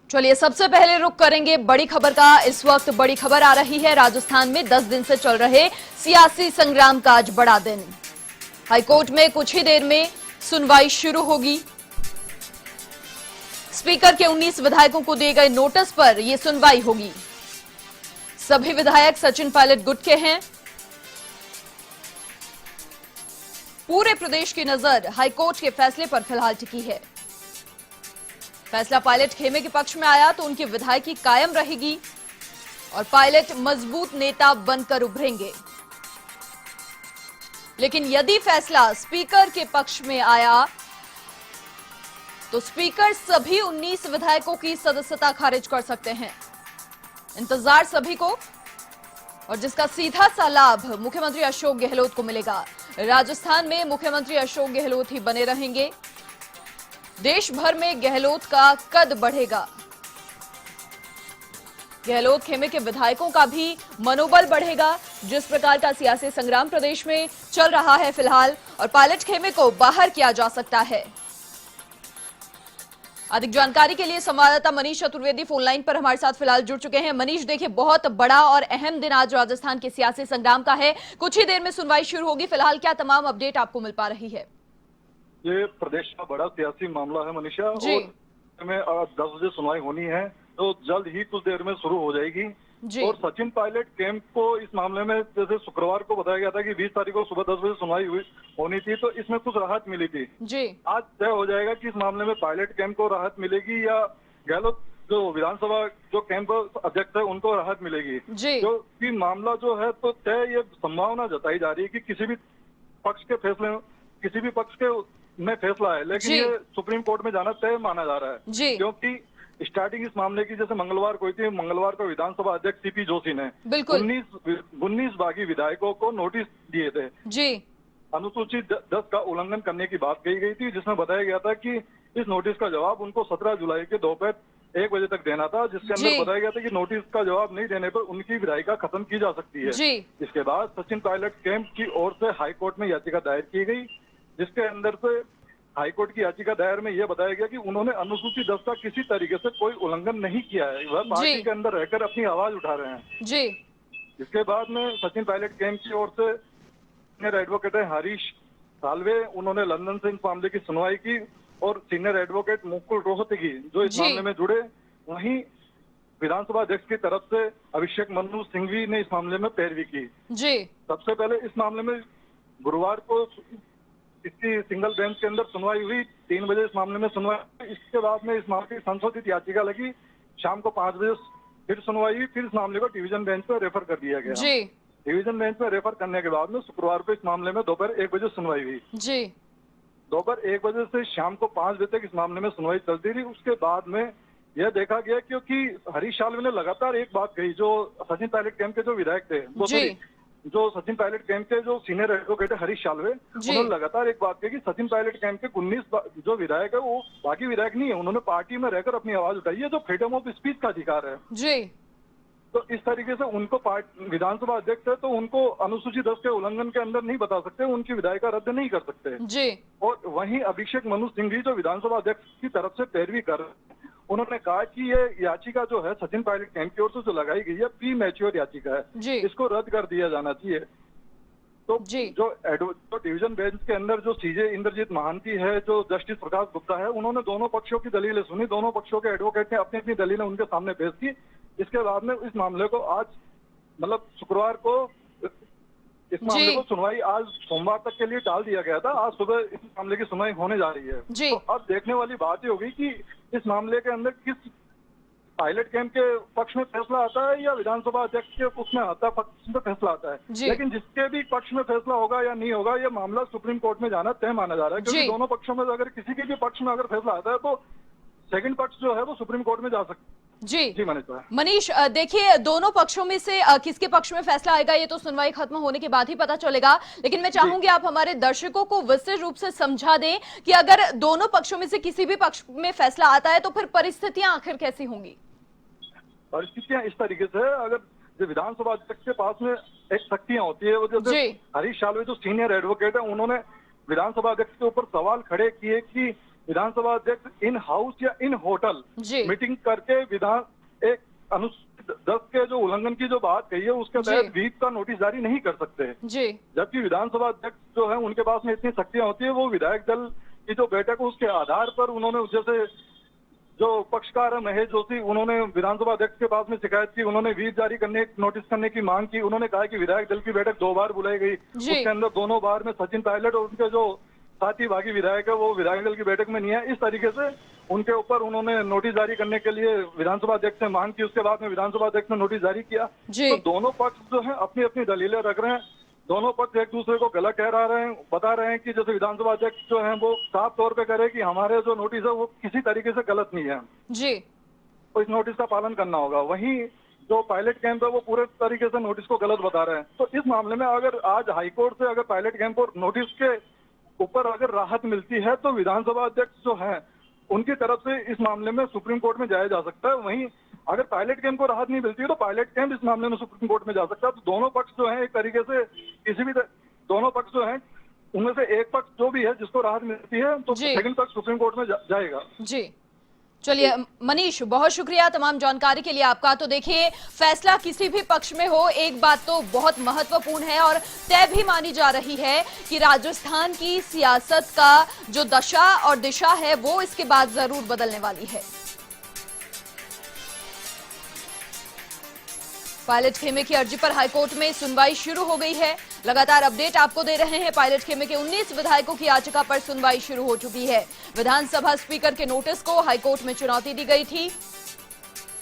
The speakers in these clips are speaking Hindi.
चलिए सबसे पहले रुक करेंगे बड़ी खबर का। इस वक्त बड़ी खबर आ रही है, राजस्थान में 10 दिन से चल रहे सियासी संग्राम का आज बड़ा दिन। हाईकोर्ट में कुछ ही देर में सुनवाई शुरू होगी। स्पीकर के 19 विधायकों को दिए गए नोटिस पर यह सुनवाई होगी। सभी विधायक सचिन पायलट गुट के हैं। पूरे प्रदेश की नजर हाईकोर्ट के फैसले पर फिलहाल टिकी है। फैसला पायलट खेमे के पक्ष में आया तो उनकी विधायकी कायम रहेगी और पायलट मजबूत नेता बनकर उभरेंगे। लेकिन यदि फैसला स्पीकर के पक्ष में आया तो स्पीकर सभी 19 विधायकों की सदस्यता खारिज कर सकते हैं। इंतजार सभी को, और जिसका सीधा सा लाभ मुख्यमंत्री अशोक गहलोत को मिलेगा। राजस्थान में मुख्यमंत्री अशोक गहलोत ही बने रहेंगे। देश भर में गहलोत का कद बढ़ेगा। गहलोत खेमे के विधायकों का भी मनोबल बढ़ेगा। जिस प्रकार का सियासी संग्राम प्रदेश में चल रहा है फिलहाल, और पायलट खेमे को बाहर किया जा सकता है। अधिक जानकारी के लिए संवाददाता मनीष चतुर्वेदी फोन लाइन पर हमारे साथ फिलहाल जुड़ चुके हैं। मनीष, देखिए बहुत बड़ा और अहम दिन आज राजस्थान के सियासी संग्राम का है। कुछ ही देर में सुनवाई शुरू होगी। फिलहाल क्या तमाम अपडेट आपको मिल पा रही है? ये प्रदेश का बड़ा सियासी मामला है मनीषा, और में 10 बजे सुनवाई होनी है, तो जल्द ही कुछ देर में शुरू हो जाएगी। और सचिन पायलट कैंप को इस मामले में, जैसे शुक्रवार को बताया गया था कि 20 तारीख को सुबह 10 बजे सुनवाई होनी थी, तो इसमें कुछ राहत मिली थी। आज तय हो जाएगा कि इस मामले में पायलट कैंप को राहत मिलेगी या गहलोत जो विधानसभा जो कैंप अध्यक्ष है उनको राहत मिलेगी। जो कि मामला जो है तो तय, ये संभावना जताई जा रही है कि किसी भी पक्ष के फैसले, किसी भी पक्ष के में फैसला है, लेकिन ये सुप्रीम कोर्ट में जाना तय माना जा रहा है। क्योंकि स्टार्टिंग इस मामले की जैसे मंगलवार को हुई थी, मंगलवार को विधानसभा अध्यक्ष सीपी जोशी ने 19 बागी विधायकों को नोटिस दिए थे। अनुसूची 10 का उल्लंघन करने की बात कही गई थी, जिसमें बताया गया था कि इस नोटिस का जवाब उनको 17 जुलाई के दोपहर 1 बजे तक देना था, जिसके अंदर बताया गया था कि नोटिस का जवाब नहीं देने पर उनकी विधायिका खत्म की जा सकती है। इसके बाद सचिन पायलट कैंप की ओर से हाईकोर्ट में याचिका दायर की गई, जिसके अंदर से हाईकोर्ट की याचिका दायर में यह बताया गया कि उन्होंने अनुसूची 10 का किसी तरीके से कोई उल्लंघन नहीं किया है, वह पार्टी के अंदर रहकर अपनी आवाज उठा रहे हैं। इसके बाद में सचिन पायलट कैंप की ओर से सीनियर एडवोकेट है हरीश साल्वे, उन्होंने लंदन से इस मामले की सुनवाई की, और सीनियर एडवोकेट मुकुल रोहतगी जो इस मामले में जुड़े, वहीं विधानसभा अध्यक्ष की तरफ से अभिषेक मनु सिंघवी ने इस मामले में पैरवी की। सबसे पहले इस मामले में गुरुवार को इसकी सिंगल बेंच के अंदर सुनवाई हुई, 3 बजे इस मामले में सुनवाई। इसके बाद में इस मामले की संशोधित याचिका लगी, शाम को 5 बजे फिर सुनवाई हुई, फिर इस मामले को डिवीजन बेंच पर रेफर कर दिया गया। डिवीजन बेंच में रेफर करने के बाद में शुक्रवार को इस मामले में दोपहर 1 बजे सुनवाई हुई। दोपहर 1 बजे से शाम को 5 बजे तक इस मामले में सुनवाई चलती रही। उसके बाद में यह देखा गया, क्योंकि हरीश साल्वे ने लगातार एक बात कही, जो सचिन पायलट कैंप के जो विधायक थे, जो सचिन पायलट कैंप के जो सीनियर एडवोकेट है हरीश साल्वे, उन्होंने लगातार एक बात कही कि सचिन पायलट कैंप के 19 जो विधायक है वो बाकी विधायक नहीं है, उन्होंने पार्टी में रहकर अपनी आवाज उठाई है, जो फ्रीडम ऑफ स्पीच का अधिकार है। तो इस तरीके से उनको विधानसभा अध्यक्ष है तो उनको अनुसूची 10 के उल्लंघन के अंदर नहीं बता सकते, उनकी विधायिका रद्द नहीं कर सकते। और वहीं अभिषेक मनु सिंघवी जो विधानसभा अध्यक्ष की तरफ से पैरवी कर रहे हैं, उन्होंने कहा कि ये याचिका जो है सचिन पायलट कैंप की ओर से जो लगाई गई है प्री मैच्योर याचिका है, इसको रद्द कर दिया जाना चाहिए। तो जो डिवीजन बेंच के अंदर जो सीजे इंद्रजीत महांती है, जो जस्टिस प्रकाश गुप्ता है, उन्होंने दोनों पक्षों की दलीलें सुनी, दोनों पक्षों के एडवोकेट ने अपनी अपनी दलीलें उनके सामने पेश की। इसके बाद में इस मामले को आज, मतलब शुक्रवार को इस मामले को सुनवाई आज सोमवार तक के लिए टाल दिया गया था। आज सुबह इस मामले की सुनवाई होने जा रही है। तो अब देखने वाली बात ये होगी कि इस मामले के अंदर किस पायलट कैंप के पक्ष में फैसला आता है या विधानसभा अध्यक्ष के उसमें आता पक्ष में फैसला आता है। लेकिन जिसके भी पक्ष में फैसला होगा या नहीं होगा, ये मामला सुप्रीम कोर्ट में जाना तय माना जा रहा है, क्योंकि दोनों पक्षों में अगर किसी के भी पक्ष में अगर फैसला आता है तो सेकंड पक्ष जो है वो सुप्रीम कोर्ट में जा सकता है। जी मनीष, देखिए दोनों पक्षों में से किसके पक्ष में फैसला आएगा ये तो सुनवाई खत्म होने के बाद ही पता चलेगा, लेकिन मैं चाहूंगी आप हमारे दर्शकों को विस्तृत रूप से समझा दें कि अगर दोनों पक्षों में से किसी भी पक्ष में फैसला आता है तो फिर परिस्थितियां आखिर कैसी होंगी? परिस्थितियां इस तरीके से, अगर जो विधानसभा अध्यक्ष के पास में एक शक्तियां होती है, वो जैसे हरीश साल्वे जो सीनियर एडवोकेट है, उन्होंने विधानसभा अध्यक्ष के ऊपर सवाल खड़े किए कि विधानसभा अध्यक्ष इन हाउस या इन होटल मीटिंग करके विधान एक अनुच्छेद 10 के जो उल्लंघन की जो बात कही है उसके तहत व्हीप का नोटिस जारी नहीं कर सकते। जबकि विधानसभा अध्यक्ष जो है उनके पास में इतनी शक्तियां होती है, वो विधायक दल की जो बैठक है उसके आधार पर उन्होंने, जैसे जो पक्षकार है महेश जोशी, उन्होंने विधानसभा अध्यक्ष के पास में शिकायत की, उन्होंने व्हीप जारी करने, नोटिस करने की मांग की। उन्होंने कहा कि विधायक दल की बैठक 2 बार बुलाई गई, उसके अंदर दोनों बार में सचिन पायलट और उनके जो साथी बागी विधायक है वो विधायक दल की बैठक में नहीं है। इस तरीके से उनके ऊपर उन्होंने नोटिस जारी करने के लिए विधानसभा अध्यक्ष से मांग की। उसके बाद में विधानसभा अध्यक्ष ने नोटिस जारी किया। तो दोनों पक्ष जो है अपनी अपनी दलीलें रख रहे हैं। दोनों पक्ष एक दूसरे को गलत कह रहे हैं, बता रहे हैं कि जैसे विधानसभा अध्यक्ष जो है वो साफ तौर पे कह रहे हैं कि हमारे जो नोटिस है वो किसी तरीके से गलत नहीं है तो इस नोटिस का पालन करना होगा। वहीं जो पायलट कैंप है वो पूरे तरीके से नोटिस को गलत बता रहे हैं। तो इस मामले में अगर आज हाईकोर्ट से अगर पायलट कैंप और नोटिस के ऊपर अगर राहत मिलती है तो विधानसभा अध्यक्ष जो है उनकी तरफ से इस मामले में सुप्रीम कोर्ट में जाया जा सकता है। वहीं अगर पायलट कैंप को राहत नहीं मिलती है तो पायलट कैंप इस मामले में सुप्रीम कोर्ट में जा सकता है। तो दोनों पक्ष जो है एक तरीके से दोनों पक्ष जो है उनमें से एक पक्ष जो भी है जिसको राहत मिलती है तो सेकंड पक्ष सुप्रीम कोर्ट में जाएगा। चलिए मनीष, बहुत शुक्रिया तमाम जानकारी के लिए आपका। तो देखिए, फैसला किसी भी पक्ष में हो, एक बात तो बहुत महत्वपूर्ण है और तय भी मानी जा रही है कि राजस्थान की सियासत का जो दशा और दिशा है वो इसके बाद जरूर बदलने वाली है। पायलट खेमे की अर्जी पर हाईकोर्ट में सुनवाई शुरू हो गई है। लगातार अपडेट आपको दे रहे हैं। पायलट खेमे के 19 विधायकों की याचिका पर सुनवाई शुरू हो चुकी है। विधानसभा स्पीकर के नोटिस को हाईकोर्ट में चुनौती दी गई थी।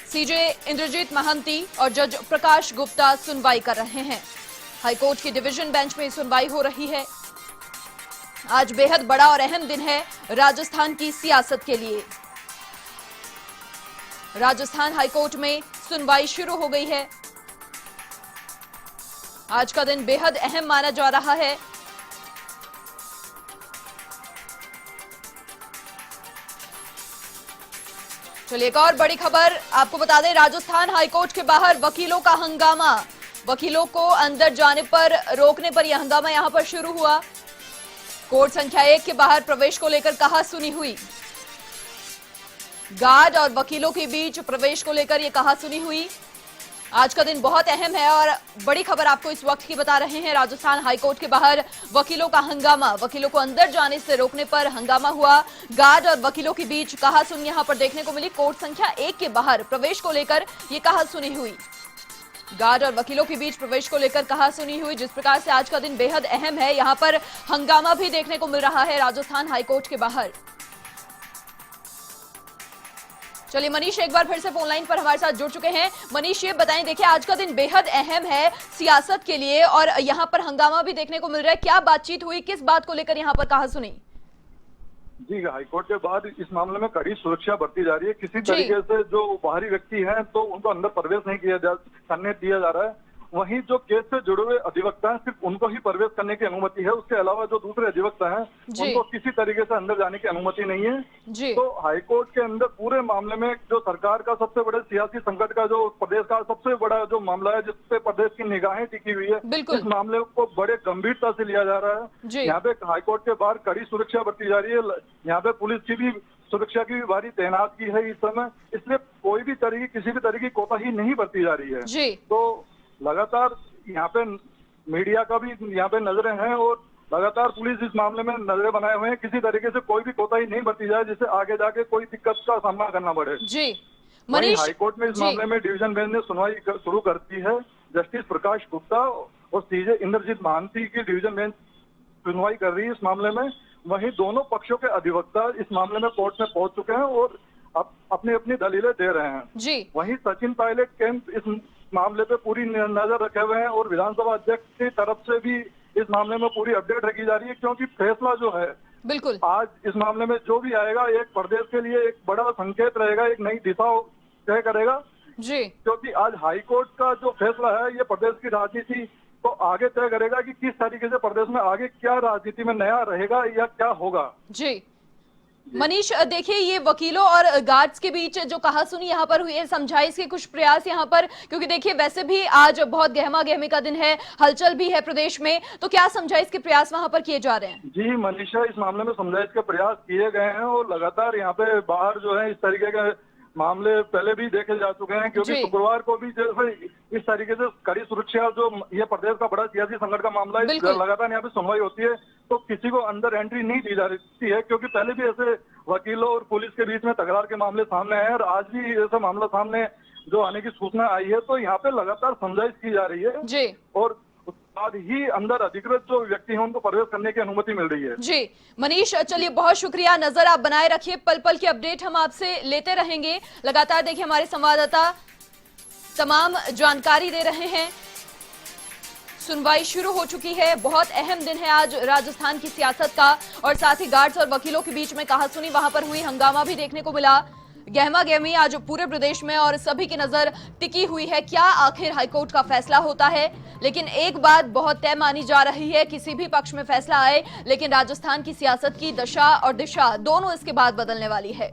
सीजे इंद्रजीत महांती और जज प्रकाश गुप्ता सुनवाई कर रहे हैं। हाईकोर्ट की डिवीजन बेंच में सुनवाई हो रही है। आज बेहद बड़ा और अहम दिन है राजस्थान की सियासत के लिए। राजस्थान हाईकोर्ट में सुनवाई शुरू हो गई है। आज का दिन बेहद अहम माना जा रहा है। चलिए एक और बड़ी खबर आपको बता दें, राजस्थान हाईकोर्ट के बाहर वकीलों का हंगामा। वकीलों को अंदर जाने पर रोकने पर यह हंगामा यहां पर शुरू हुआ। कोर्ट संख्या 1 के बाहर प्रवेश को लेकर कहासुनी हुई। गार्ड और वकीलों के बीच प्रवेश को लेकर यह कहासुनी हुई। आज का दिन बहुत अहम है और बड़ी खबर आपको इस वक्त की बता रहे हैं। राजस्थान हाईकोर्ट के बाहर वकीलों का हंगामा। वकीलों को अंदर जाने से रोकने पर हंगामा हुआ। गार्ड और वकीलों के बीच कहासुनी यहां पर देखने को मिली। कोर्ट संख्या 1 के बाहर प्रवेश को लेकर यह कहासुनी हुई। गार्ड और वकीलों के बीच प्रवेश को लेकर कहासुनी हुई। जिस प्रकार से आज का दिन बेहद अहम है, यहां पर हंगामा भी देखने को मिल रहा है राजस्थान हाईकोर्ट के बाहर। चलिए मनीष एक बार फिर से फोन लाइन पर हमारे साथ जुड़ चुके हैं। मनीष ये बताएं, देखिए आज का दिन बेहद अहम है सियासत के लिए और यहाँ पर हंगामा भी देखने को मिल रहा है। क्या बातचीत हुई, किस बात को लेकर यहाँ पर कहासुनी? जी, हाईकोर्ट के बाद इस मामले में कड़ी सुरक्षा बरती जा रही है। किसी तरीके से जो बाहरी व्यक्ति हैं तो उनको अंदर प्रवेश नहीं करने दिया जा रहा है। वहीं जो केस से जुड़े हुए अधिवक्ता हैं सिर्फ उनको ही प्रवेश करने की अनुमति है। उसके अलावा जो दूसरे अधिवक्ता हैं उनको किसी तरीके से अंदर जाने की अनुमति नहीं है। तो हाईकोर्ट के अंदर पूरे मामले में जो सरकार का सबसे बड़े सियासी संकट का जो प्रदेश का सबसे बड़ा जो मामला है जिसपे प्रदेश की निगाहें टिकी हुई है, इस मामले को बड़े गंभीरता से लिया जा रहा है। यहाँ पे हाईकोर्ट के बाहर कड़ी सुरक्षा बरती जा रही है। यहाँ पे पुलिस की भी सुरक्षा की भारी तैनात की है इस समय, इसलिए कोई भी तरीके किसी भी तरह की कोताही नहीं बरती जा रही है। तो लगातार यहाँ पे मीडिया का भी यहाँ पे नजरें हैं और लगातार पुलिस इस मामले में नजरें बनाए हुए हैं। किसी तरीके से कोई भी कोताही नहीं बरती जाए जिससे आगे जाके कोई दिक्कत का सामना करना पड़े। जी मनीष, हाईकोर्ट में इस मामले में डिवीजन बेंच ने सुनवाई शुरू करती है। जस्टिस प्रकाश गुप्ता और सीजे इंद्रजीत महांती की डिवीजन बेंच सुनवाई कर रही है इस मामले में। वहीं दोनों पक्षों के अधिवक्ता इस मामले में कोर्ट में पहुंच चुके हैं और अपनी अपनी दलीलें दे रहे हैं। वहीं सचिन पायलट कैंप इस मामले पे पूरी नजर रखे हुए हैं और विधानसभा अध्यक्ष की तरफ से भी इस मामले में पूरी अपडेट रखी जा रही है, क्योंकि फैसला जो है बिल्कुल आज इस मामले में जो भी आएगा एक प्रदेश के लिए एक बड़ा संकेत रहेगा, एक नई दिशा तय करेगा। क्योंकि आज हाईकोर्ट का जो फैसला है ये प्रदेश की राजनीति को आगे तय करेगा कि किस तरीके से प्रदेश में आगे क्या राजनीति में नया रहेगा या क्या होगा। मनीष, देखिए ये वकीलों और गार्ड्स के बीच जो कहासुनी यहाँ पर हुई है, समझाइश के कुछ प्रयास यहाँ पर, क्योंकि देखिए वैसे भी आज बहुत गहमा गहमी का दिन है, हलचल भी है प्रदेश में, तो क्या समझाइश के प्रयास वहाँ पर किए जा रहे हैं? जी मनीषा, इस मामले में समझाइश के प्रयास किए गए हैं और लगातार यहाँ पे बाहर जो है इस तरीके के मामले पहले भी देखे जा चुके हैं, क्योंकि शुक्रवार को भी जैसे इस तरीके से कड़ी सुरक्षा, जो ये प्रदेश का बड़ा सियासी संकट का मामला है, लगातार यहाँ पे सुनवाई होती है तो किसी को अंदर एंट्री नहीं दी जा रही है, क्योंकि पहले भी ऐसे वकीलों और पुलिस के बीच में तकरार के मामले सामने आए और आज भी ऐसा मामला सामने जो आने की सूचना आई है, तो यहाँ पे लगातार समझाइश की जा रही है जी। और बाद ही अंदर अधिकृत जो व्यक्ति हैं उनको प्रवेश करने की अनुमति मिल रही है। जी मनीष, चलिए बहुत शुक्रिया, नजर आप बनाए रखिए, पल पल की अपडेट हम आपसे लेते रहेंगे। लगातार देखिए हमारे संवाददाता तमाम जानकारी दे रहे हैं। सुनवाई शुरू हो चुकी है, बहुत अहम दिन है आज राजस्थान की सियासत का, और साथ ही गार्ड्स और वकीलों के बीच में कहासुनी वहां पर हुई, हंगामा भी देखने को मिला, गहमा गहमी आज पूरे प्रदेश में, और सभी की नजर टिकी हुई है क्या आखिर हाईकोर्ट का फैसला होता है। लेकिन एक बात बहुत तय मानी जा रही है, किसी भी पक्ष में फैसला आए, लेकिन राजस्थान की सियासत की दशा और दिशा दोनों इसके बाद बदलने वाली है।